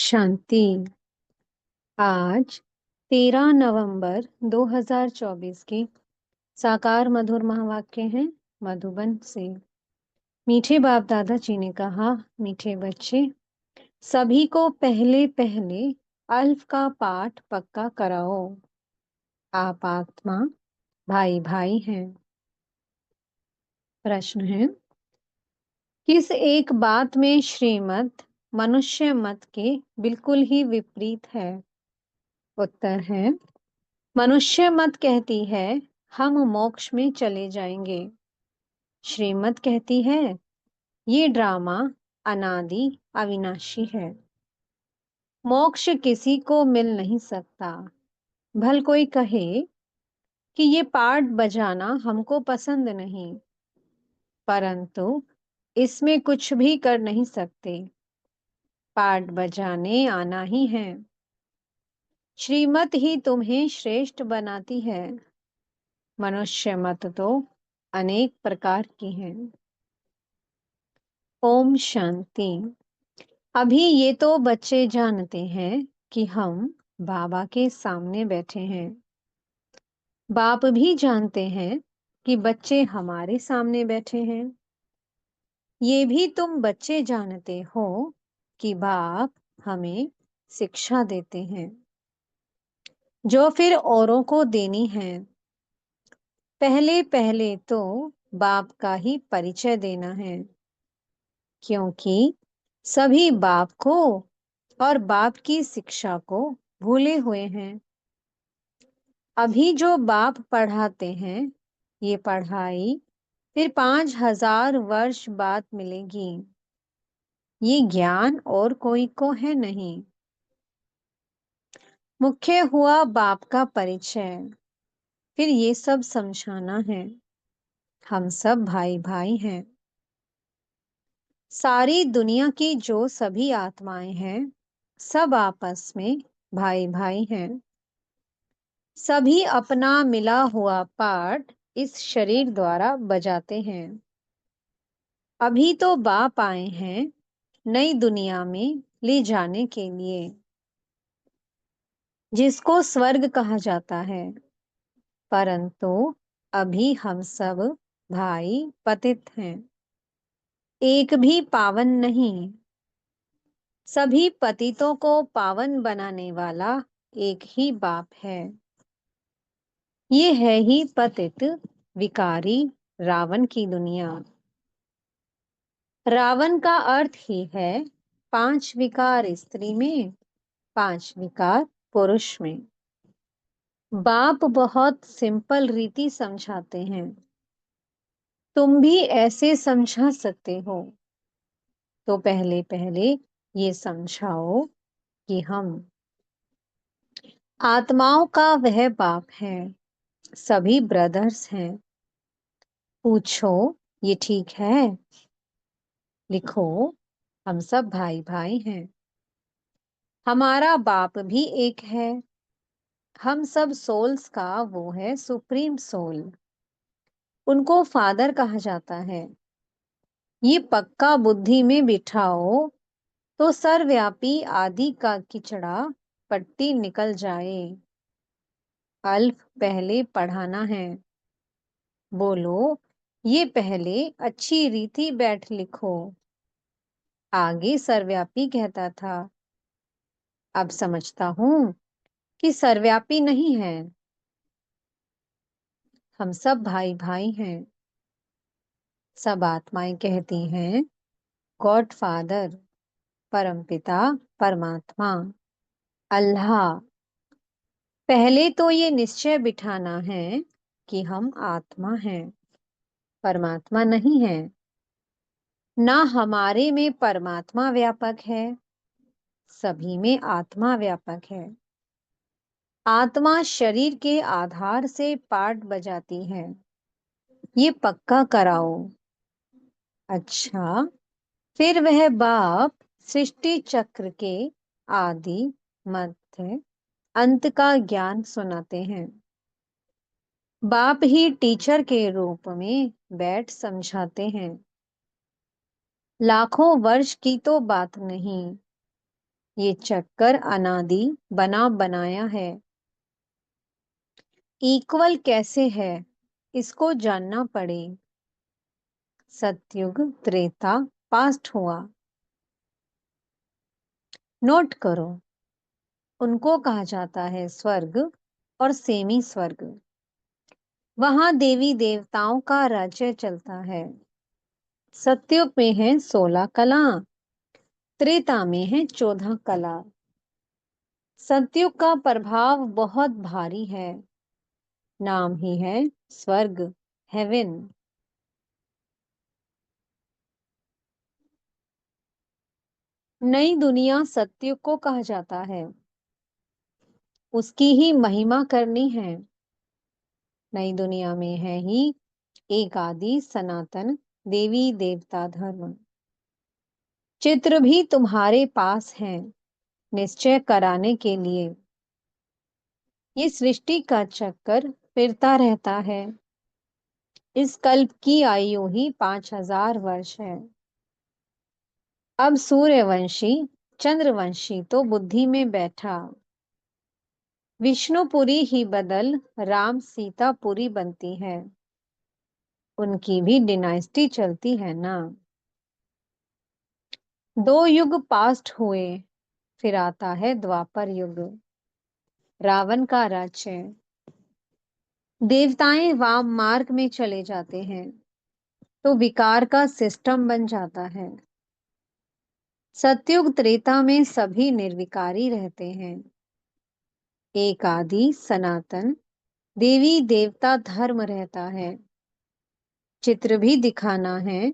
शांति। आज 13 नवंबर 2024 के साकार मधुर महावाक्य हैं मधुबन से। मीठे बाप दादा जी ने कहा, मीठे बच्चे, सभी को पहले पहले अल्फ का पाठ पक्का कराओ। आप आत्मा भाई भाई हैं। प्रश्न है, किस एक बात में श्रीमत मनुष्य मत के बिल्कुल ही विपरीत है? उत्तर है, मनुष्य मत कहती है हम मोक्ष में चले जाएंगे। श्रीमत कहती है ये ड्रामा अनादि अविनाशी है। मोक्ष किसी को मिल नहीं सकता। भल कोई कहे कि ये पार्ट बजाना हमको पसंद नहीं, परंतु इसमें कुछ भी कर नहीं सकते। पार्ट बजाने आना ही है। श्रीमत ही तुम्हें श्रेष्ठ बनाती है। मनुष्य मत तो अनेक प्रकार की हैं। ओम शांति। अभी ये तो बच्चे जानते हैं कि हम बाबा के सामने बैठे हैं। बाप भी जानते हैं कि बच्चे हमारे सामने बैठे हैं। ये भी तुम बच्चे जानते हो कि बाप हमें शिक्षा देते हैं, जो फिर औरों को देनी है। पहले पहले तो बाप का ही परिचय देना है, क्योंकि सभी बाप को और बाप की शिक्षा को भूले हुए हैं। अभी जो बाप पढ़ाते हैं, ये पढ़ाई फिर 5000 वर्ष बाद मिलेगी। ये ज्ञान और कोई को है नहीं। मुख्य हुआ बाप का परिचय, फिर ये सब समझाना है। हम सब भाई भाई हैं। सारी दुनिया की जो सभी आत्माएं हैं, सब आपस में भाई भाई हैं। सभी अपना मिला हुआ पार्ट इस शरीर द्वारा बजाते हैं। अभी तो बाप आए हैं नई दुनिया में ले जाने के लिए, जिसको स्वर्ग कहा जाता है। परंतु अभी हम सब भाई पतित हैं, एक भी पावन नहीं। सभी पतितों को पावन बनाने वाला एक ही बाप है। ये है ही पतित विकारी रावण की दुनिया। रावण का अर्थ ही है 5 विकार स्त्री में, 5 विकार पुरुष में। बाप बहुत सिंपल रीति समझाते हैं। तुम भी ऐसे समझा सकते हो। तो पहले पहले ये समझाओ कि हम आत्माओं का वह बाप है। सभी ब्रदर्स हैं। पूछो ये ठीक है? लिखो हम सब भाई भाई हैं। हमारा बाप भी एक है। हम सब सोल्स का वो है सुप्रीम सोल। उनको फादर कहा जाता है। ये पक्का बुद्धि में बिठाओ तो सर्वव्यापी आदि का किचड़ा पट्टी निकल जाए। अल्फ पहले पढ़ाना है। बोलो ये पहले अच्छी रीति बैठ लिखो। आगे सर्वव्यापी कहता था, अब समझता हूं कि सर्वव्यापी नहीं है। हम सब भाई भाई हैं। सब आत्माएं कहती हैं गॉड फादर, परमपिता परमात्मा, अल्लाह। पहले तो ये निश्चय बिठाना है कि हम आत्मा हैं, परमात्मा नहीं है। ना हमारे में परमात्मा व्यापक है, सभी में आत्मा व्यापक है। आत्मा शरीर के आधार से पार्ट बजाती है। ये पक्का कराओ। अच्छा, फिर वह बाप सृष्टि चक्र के आदि मध्य अंत का ज्ञान सुनाते हैं। बाप ही टीचर के रूप में बैठ समझाते हैं। लाखों वर्ष की तो बात नहीं, ये चक्कर अनादि बना बनाया है। इक्वल कैसे है, इसको जानना पड़े। सतयुग, त्रेता, पास्ट हुआ। नोट करो, उनको कहा जाता है स्वर्ग और सेमी स्वर्ग। वहां देवी देवताओं का राज्य चलता है। सतयुग में है 16 कला, त्रेता में है 14 कला। सतयुग का प्रभाव बहुत भारी है, नाम ही है स्वर्ग, हेवन। नई दुनिया सतयुग को कहा जाता है, उसकी ही महिमा करनी है। नई दुनिया में है ही एक आदि सनातन देवी देवता धर्म। चित्र भी तुम्हारे पास है निश्चय कराने के लिए। ये सृष्टि का चक्कर फिरता रहता है। इस कल्प की आयु ही 5000 वर्ष है। अब सूर्यवंशी चंद्रवंशी तो बुद्धि में बैठा। विष्णुपुरी ही बदल राम सीतापुरी बनती है। उनकी भी डिनाइस्टी चलती है ना। 2 युग पास्ट हुए, फिर आता है द्वापर युग। रावण का राज्य। देवताएं वाम मार्ग में चले जाते हैं तो विकार का सिस्टम बन जाता है। सतयुग त्रेता में सभी निर्विकारी रहते हैं। एक आदि सनातन देवी देवता धर्म रहता है। चित्र भी दिखाना है,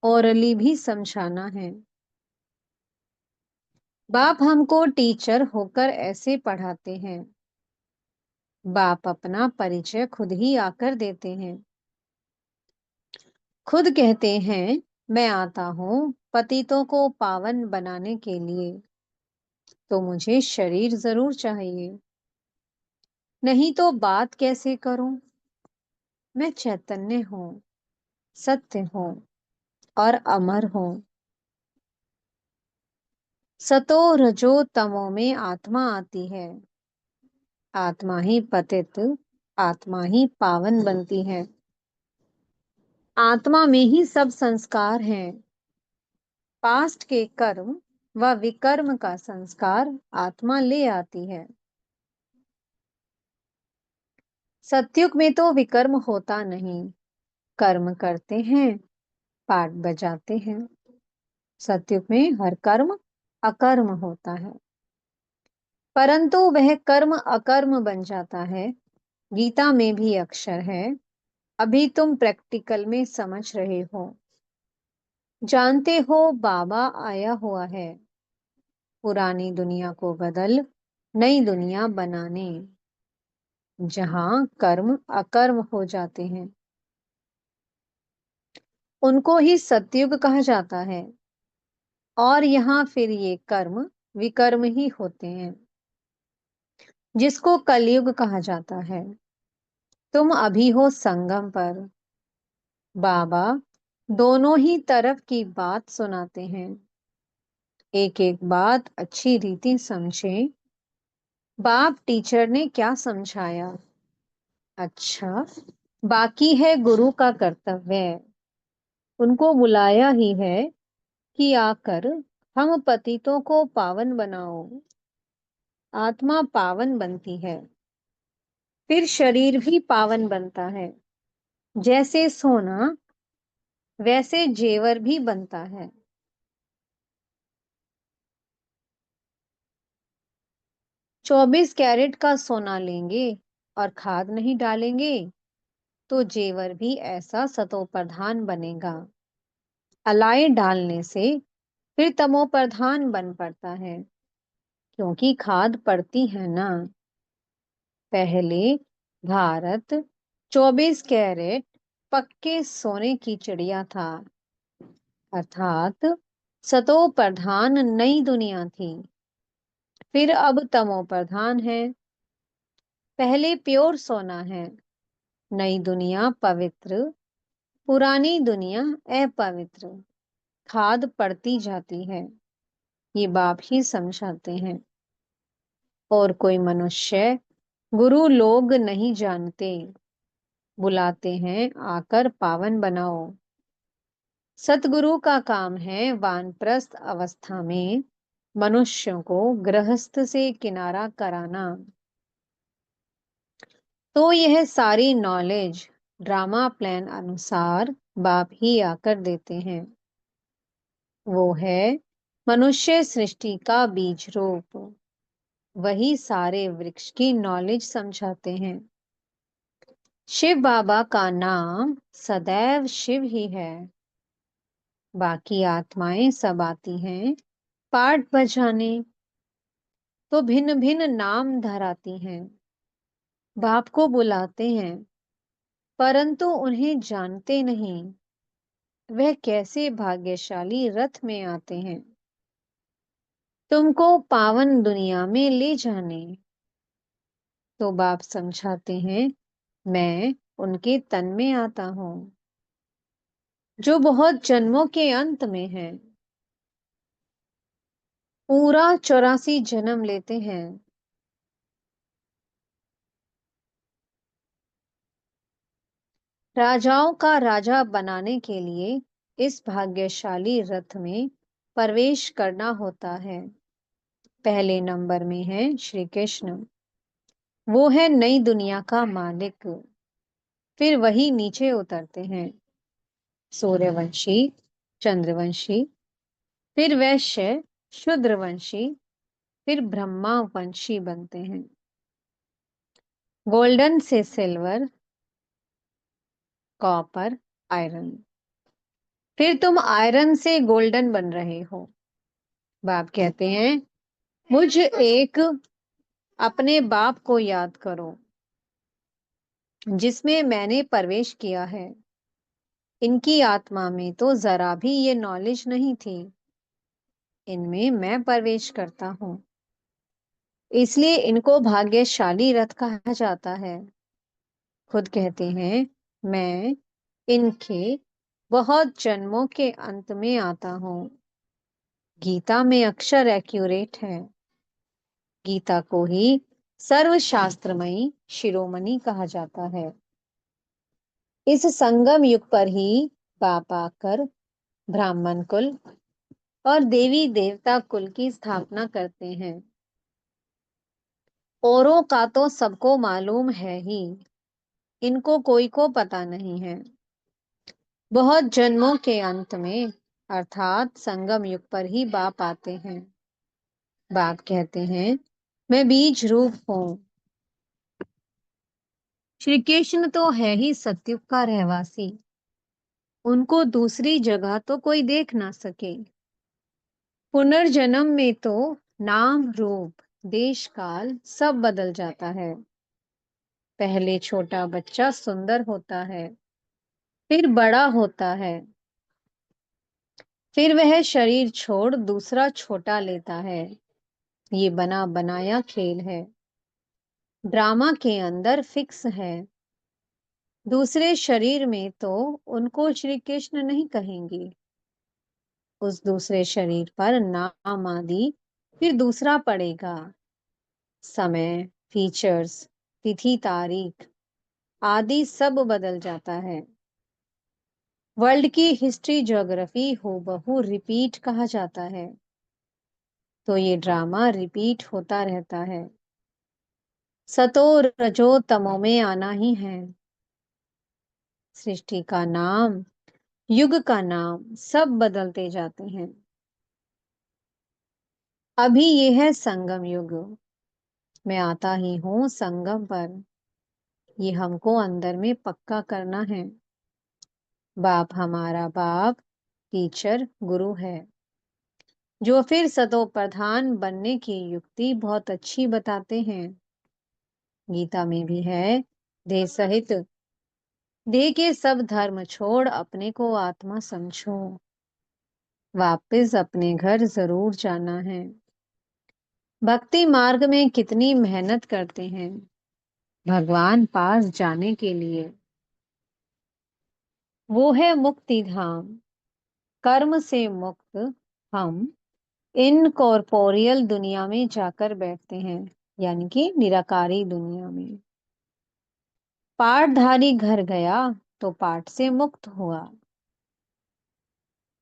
ओरली भी समझाना है। बाप हमको टीचर होकर ऐसे पढ़ाते हैं। बाप अपना परिचय खुद ही आकर देते हैं। खुद कहते हैं, मैं आता हूं पतितों को पावन बनाने के लिए। तो मुझे शरीर जरूर चाहिए, नहीं तो बात कैसे करूं। मैं चैतन्य हूं, सत्य हूं और अमर हूं। सतो रजो तमो में आत्मा आती है। आत्मा ही पतित, आत्मा ही पावन बनती है। आत्मा में ही सब संस्कार हैं। पास्ट के कर्म व विकर्म का संस्कार आत्मा ले आती है। सतयुग में तो विकर्म होता नहीं, कर्म करते हैं, पाठ बजाते हैं। सतयुग में हर कर्म अकर्म होता है, परंतु वह कर्म अकर्म बन जाता है। गीता में भी अक्षर है, अभी तुम प्रैक्टिकल में समझ रहे हो। जानते हो बाबा आया हुआ है पुरानी दुनिया को बदल नई दुनिया बनाने, जहां कर्म अकर्म हो जाते हैं। उनको ही सतयुग कहा जाता है। और यहाँ फिर ये कर्म विकर्म ही होते हैं, जिसको कलयुग कहा जाता है। तुम अभी हो संगम पर। बाबा दोनों ही तरफ की बात सुनाते हैं। एक एक बात अच्छी रीति समझे। बाप टीचर ने क्या समझाया, अच्छा, बाकी है गुरु का कर्तव्य। उनको बुलाया ही है कि आकर हम पतितों को पावन बनाओ। आत्मा पावन बनती है, फिर शरीर भी पावन बनता है। जैसे सोना वैसे जेवर भी बनता है। 24 कैरेट का सोना लेंगे और खाद नहीं डालेंगे तो जेवर भी ऐसा सतो प्रधान बनेगा। अलाय डालने से फिर तमो प्रधान बन पड़ता है, क्योंकि खाद पड़ती है ना। पहले भारत 24 कैरेट पक्के सोने की चिड़िया था, अर्थात सतो प्रधान नई दुनिया थी। फिर अब तमो प्रधान है। पहले प्योर सोना है, नई दुनिया पवित्र, पुरानी दुनिया अपवित्र। खाद पड़ती जाती है। ये बाप ही समझाते हैं। और कोई मनुष्य गुरु लोग नहीं जानते, बुलाते हैं आकर पावन बनाओ। सतगुरु का काम है वानप्रस्थ अवस्था में मनुष्यों को गृहस्थ से किनारा कराना। तो यह सारी नॉलेज ड्रामा प्लान अनुसार बाप ही आकर देते हैं। वो है मनुष्य सृष्टि का बीज रूप। वही सारे वृक्ष की नॉलेज समझाते हैं। शिव बाबा का नाम सदैव शिव ही है। बाकी आत्माएं सब आती हैं पाठ बजाने, तो भिन्न भिन्न नाम धराती हैं, बाप को बुलाते हैं, परंतु उन्हें जानते नहीं वह कैसे भाग्यशाली रथ में आते हैं तुमको पावन दुनिया में ले जाने। तो बाप समझाते हैं, मैं उनके तन में आता हूं जो बहुत जन्मों के अंत में है। पूरा 84 जन्म लेते हैं। राजाओं का राजा बनाने के लिए इस भाग्यशाली रथ में प्रवेश करना होता है। पहले नंबर में है श्री कृष्ण। वो है नई दुनिया का मालिक। फिर वही नीचे उतरते हैं, सूर्यवंशी, चंद्रवंशी, फिर वैश्य, शूद्रवंशी, फिर ब्रह्मावंशी बनते हैं। गोल्डन से सिल्वर, कॉपर, आयरन, फिर तुम आयरन से गोल्डन बन रहे हो। बाप कहते हैं, मुझ एक अपने बाप को याद करो जिसमें मैंने प्रवेश किया है। इनकी आत्मा में तो जरा भी ये नॉलेज नहीं थी, इनमें मैं प्रवेश करता हूं, इसलिए इनको भाग्यशाली रथ कहा जाता है। खुद कहते हैं, मैं इनके बहुत जन्मों के अंत में आता हूं। गीता में अक्षर एक्यूरेट है। गीता को ही सर्वशास्त्रमयी शिरोमणि कहा जाता है। इस संगम युग पर ही बाप आकर ब्राह्मण कुल और देवी देवता कुल की स्थापना करते हैं। औरों का तो सबको मालूम है ही, इनको कोई को पता नहीं है। बहुत जन्मों के अंत में अर्थात संगम युग पर ही बाप आते हैं। बाप कहते हैं, मैं बीज रूप हूं। श्री कृष्ण तो है ही सतयुग का रहवासी, उनको दूसरी जगह तो कोई देख ना सके। पुनर्जन्म में तो नाम रूप देश काल सब बदल जाता है। पहले छोटा बच्चा सुंदर होता है, फिर बड़ा होता है, फिर वह शरीर छोड़ दूसरा छोटा लेता है। ये बना बनाया खेल है, ड्रामा के अंदर फिक्स है। दूसरे शरीर में तो उनको श्री कृष्ण नहीं कहेंगे। उस दूसरे शरीर पर नाम आदि फिर दूसरा पड़ेगा। समय, फीचर्स, तिथि तारीख आदि सब बदल जाता है। वर्ल्ड की हिस्ट्री ज्योग्राफी हूबहू रिपीट कहा जाता है। तो ये ड्रामा रिपीट होता रहता है। सतो रजो तमो में आना ही है। सृष्टि का नाम, युग का नाम सब बदलते जाते हैं। अभी ये है संगम युग। मैं आता ही हूं संगम पर। ये हमको अंदर में पक्का करना है। बाप हमारा बाप टीचर गुरु है, जो फिर सतो प्रधान बनने की युक्ति बहुत अच्छी बताते हैं। गीता में भी है, देह सहित देह के सब धर्म छोड़ अपने को आत्मा समझो, वापस अपने घर जरूर जाना है। भक्ति मार्ग में कितनी मेहनत करते हैं भगवान पास जाने के लिए। वो है मुक्ति धाम, कर्म से मुक्त हम इनकॉर्पोरियल दुनिया में जाकर बैठते हैं, यानी कि निराकारी दुनिया में। पाठधारी घर गया तो पाठ से मुक्त हुआ।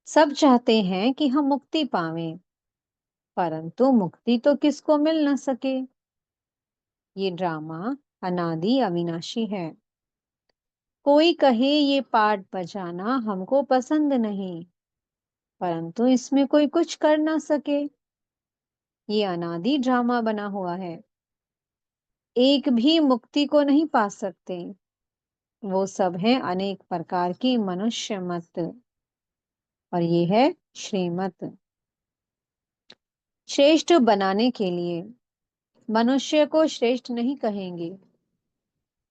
सब चाहते हैं कि हम मुक्ति पावें, परंतु मुक्ति तो किसको मिल न सके। ये ड्रामा अनादि अविनाशी है। कोई कहे ये पाठ बजाना हमको पसंद नहीं, परंतु इसमें कोई कुछ कर ना सके। ये अनादि ड्रामा बना हुआ है। एक भी मुक्ति को नहीं पा सकते। वो सब हैं अनेक प्रकार की मनुष्य मत, और ये है श्रीमत। श्रेष्ठ बनाने के लिए मनुष्य को श्रेष्ठ नहीं कहेंगे,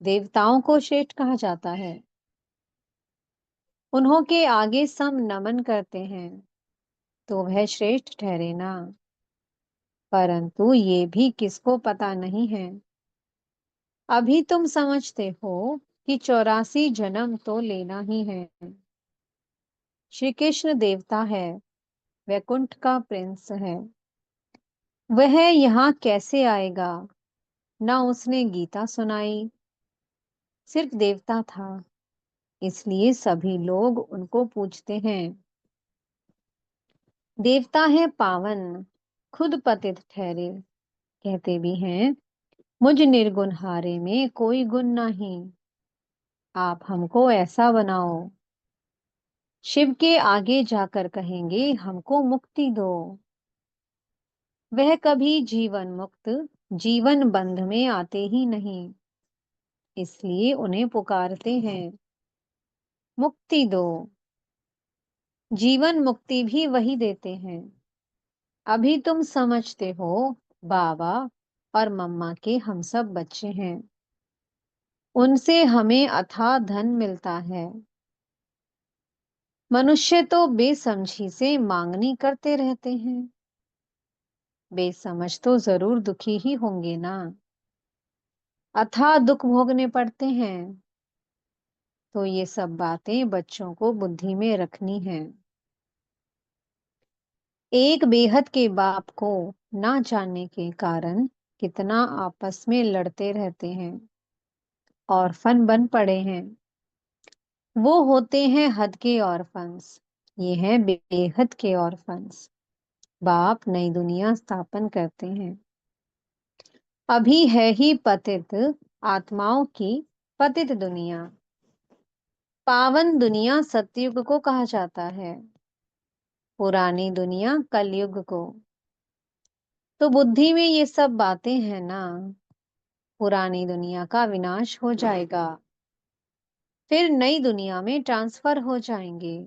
देवताओं को श्रेष्ठ कहा जाता है। उन्हों के आगे सम नमन करते हैं तो वह श्रेष्ठ ठहरे ना। परंतु ये भी किसको पता नहीं है। अभी तुम समझते हो कि 84 जन्म तो लेना ही है। श्री कृष्ण देवता है, वैकुंठ का प्रिंस है। वह यहाँ कैसे आएगा? ना उसने गीता सुनाई, सिर्फ देवता था, इसलिए सभी लोग उनको पूजते हैं। देवता है पावन, खुद पतित ठहरे। कहते भी हैं मुझ निर्गुण हारे में कोई गुण नहीं, आप हमको ऐसा बनाओ। शिव के आगे जाकर कहेंगे हमको मुक्ति दो। वह कभी जीवन मुक्त, जीवन बंध में आते ही नहीं, इसलिए उन्हें पुकारते हैं मुक्ति दो। जीवन मुक्ति भी वही देते हैं। अभी तुम समझते हो बाबा और मम्मा के हम सब बच्चे हैं। उनसे हमें अथाह धन मिलता है। मनुष्य तो बेसमझी से मांगनी करते रहते हैं। बेसमझ तो जरूर दुखी ही होंगे ना। अथाह दुख भोगने पड़ते हैं। तो ये सब बातें बच्चों को बुद्धि में रखनी है। एक बेहद के बाप को ना जानने के कारण कितना आपस में लड़ते रहते हैं, ऑर्फन बन पड़े हैं। वो होते हैं हद के ऑर्फन्स, ये हैं बेहद के ऑर्फन्स। बाप नई दुनिया स्थापन करते हैं। अभी है ही पतित आत्माओं की पतित दुनिया। पावन दुनिया सतयुग को कहा जाता है, पुरानी दुनिया कलयुग को। तो बुद्धि में ये सब बातें हैं ना। पुरानी दुनिया का विनाश हो जाएगा, फिर नई दुनिया में ट्रांसफर हो जाएंगे।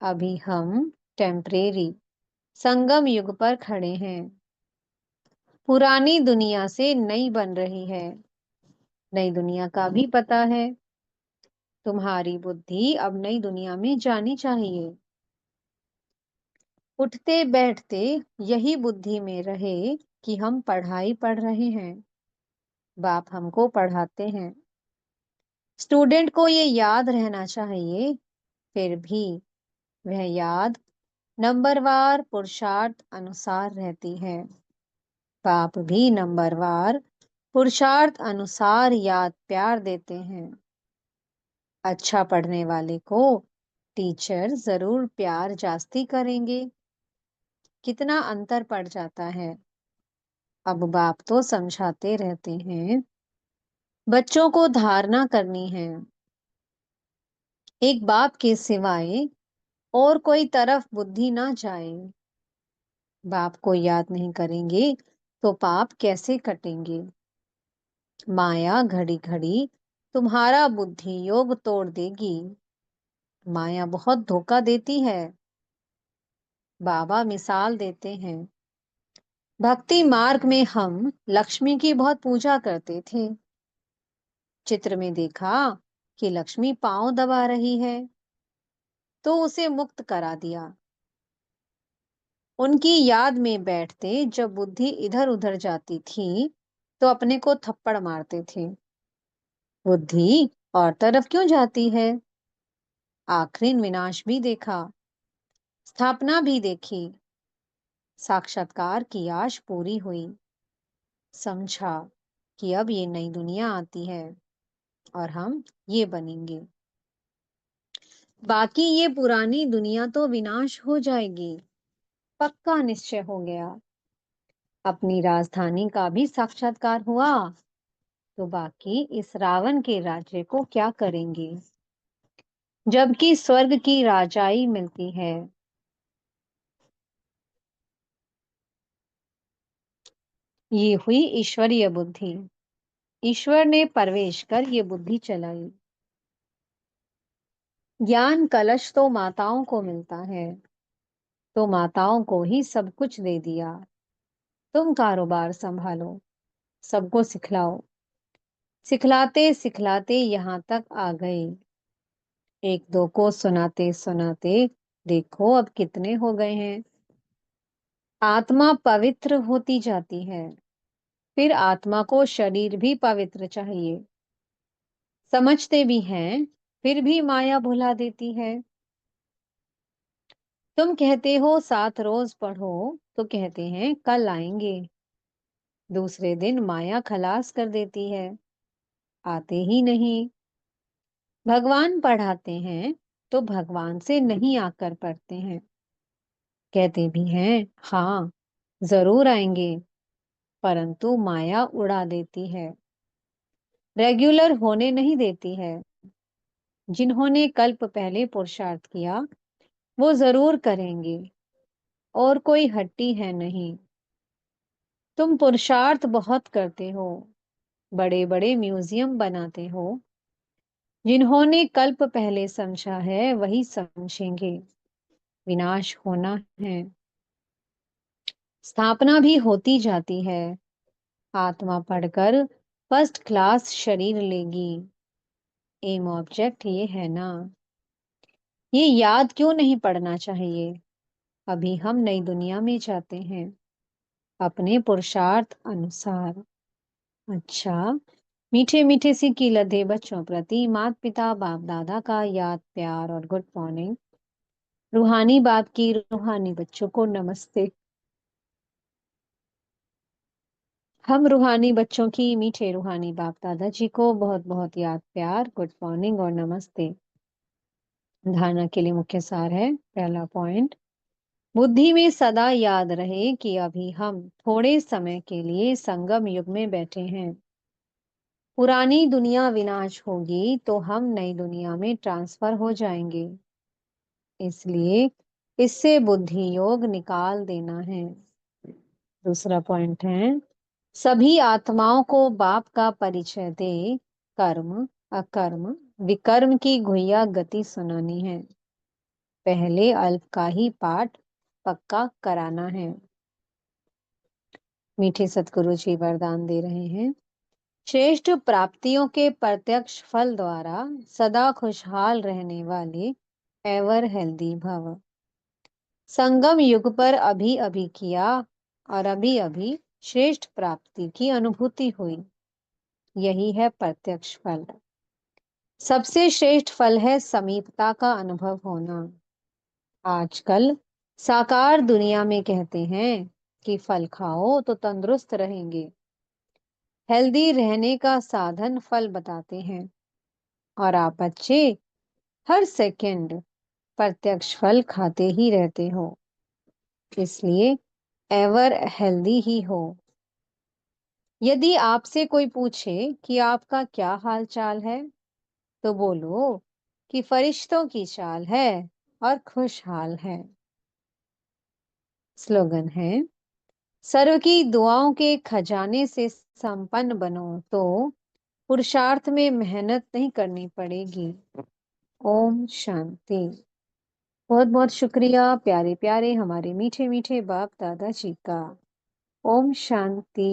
अभी हम टेम्परेरी संगम युग पर खड़े हैं। पुरानी दुनिया से नई बन रही है। नई दुनिया का भी पता है। तुम्हारी बुद्धि अब नई दुनिया में जानी चाहिए। उठते बैठते यही बुद्धि में रहे कि हम पढ़ाई पढ़ रहे हैं, बाप हमको पढ़ाते हैं। स्टूडेंट को ये याद रहना चाहिए, फिर भी वह याद नंबरवार पुरुषार्थ अनुसार रहती है। बाप भी नंबरवार पुरुषार्थ अनुसार याद प्यार देते हैं। अच्छा पढ़ने वाले को टीचर जरूर प्यार जास्ती करेंगे। कितना अंतर पड़ जाता है। अब बाप तो समझाते रहते हैं बच्चों को धारणा करनी है। एक बाप के सिवाय और कोई तरफ बुद्धि ना जाए। बाप को याद नहीं करेंगे तो पाप कैसे कटेंगे। माया घड़ी घड़ी तुम्हारा बुद्धि योग तोड़ देगी। माया बहुत धोखा देती है। बाबा मिसाल देते हैं, भक्ति मार्ग में हम लक्ष्मी की बहुत पूजा करते थे। चित्र में देखा कि लक्ष्मी पांव दबा रही है, तो उसे मुक्त करा दिया। उनकी याद में बैठते जब बुद्धि इधर उधर जाती थी तो अपने को थप्पड़ मारते थे। बुद्धि और तरफ क्यों जाती है? आखिरी विनाश भी देखा, स्थापना भी देखी। साक्षात्कार की आश पूरी हुई। समझा कि अब ये नई दुनिया आती है और हम ये बनेंगे। बाकी ये पुरानी दुनिया तो विनाश हो जाएगी, पक्का निश्चय हो गया। अपनी राजधानी का भी साक्षात्कार हुआ, तो बाकी इस रावण के राज्य को क्या करेंगे, जबकि स्वर्ग की राजाई मिलती है। ये हुई ईश्वरीय बुद्धि। ईश्वर ने प्रवेश कर ये बुद्धि चलाई। ज्ञान कलश तो माताओं को मिलता है, तो माताओं को ही सब कुछ दे दिया। तुम कारोबार संभालो, सबको सिखलाओ। सिखलाते सिखलाते यहाँ तक आ गए। एक दो को सुनाते सुनाते देखो अब कितने हो गए हैं। आत्मा पवित्र होती जाती है, फिर आत्मा को शरीर भी पवित्र चाहिए। समझते भी हैं, फिर भी माया भुला देती है। तुम कहते हो 7 रोज पढ़ो, तो कहते हैं कल आएंगे। दूसरे दिन माया खलास कर देती है, आते ही नहीं। भगवान पढ़ाते हैं, तो भगवान से नहीं आकर पढ़ते हैं। कहते भी हैं हाँ जरूर आएंगे, परंतु माया उड़ा देती है, रेगुलर होने नहीं देती है। जिन्होंने कल्प पहले पुरुषार्थ किया वो जरूर करेंगे, और कोई हट्टी है नहीं। तुम पुरुषार्थ बहुत करते हो, बड़े बड़े म्यूजियम बनाते हो। जिन्होंने कल्प पहले समझा है वही समझेंगे, विनाश होना है, स्थापना भी होती जाती है। आत्मा पढ़कर फर्स्ट क्लास शरीर लेगी। एम ऑब्जेक्ट ये है ना। ये याद क्यों नहीं पड़ना चाहिए। अभी हम नई दुनिया में जाते हैं, अपने पुरुषार्थ अनुसार। अच्छा, मीठे मीठे सी की लदे बच्चों प्रति माता पिता बाप दादा का याद प्यार और गुड मॉर्निंग। रूहानी बाप की रूहानी बच्चों को नमस्ते। हम रूहानी बच्चों की मीठे रूहानी बाप दादा जी को बहुत बहुत याद प्यार गुड मॉर्निंग और नमस्ते। धारणा के लिए मुख्य सार है। पहला पॉइंट, बुद्धि में सदा याद रहे कि अभी हम थोड़े समय के लिए संगम युग में बैठे हैं। पुरानी दुनिया विनाश होगी तो हम नई दुनिया में ट्रांसफर हो जाएंगे, इसलिए इससे बुद्धि योग निकाल देना है। दूसरा पॉइंट है, सभी आत्माओं को बाप का परिचय दे कर्म अकर्म विकर्म की गुह्या गति सुनानी है। पहले अल्प का ही पाठ पक्का कराना है। मीठे सतगुरु जी वरदान दे रहे हैं। श्रेष्ठ प्राप्तियों के प्रत्यक्ष फल द्वारा सदा खुशहाल रहने वाले एवर हेल्दी भव। संगम युग पर अभी अभी किया और अभी अभी श्रेष्ठ प्राप्ति की अनुभूति हुई, यही है प्रत्यक्ष फल। सबसे श्रेष्ठ फल है समीपता का अनुभव होना। आजकल साकार दुनिया में कहते हैं कि फल खाओ तो तंदुरुस्त रहेंगे, हेल्दी रहने का साधन फल बताते हैं, और आप बच्चे हर सेकंड प्रत्यक्ष फल खाते ही रहते हो, इसलिए एवर हेल्दी ही हो। यदि आपसे कोई पूछे कि आपका क्या हाल चाल है, तो बोलो कि फरिश्तों की चाल है और खुशहाल है। स्लोगन है, सर्व की दुआओं के खजाने से संपन्न बनो तो पुरुषार्थ में मेहनत नहीं करनी पड़ेगी। ओम शांति। बहुत बहुत शुक्रिया प्यारे प्यारे हमारे मीठे मीठे बाप दादा जी का। ओम शांति।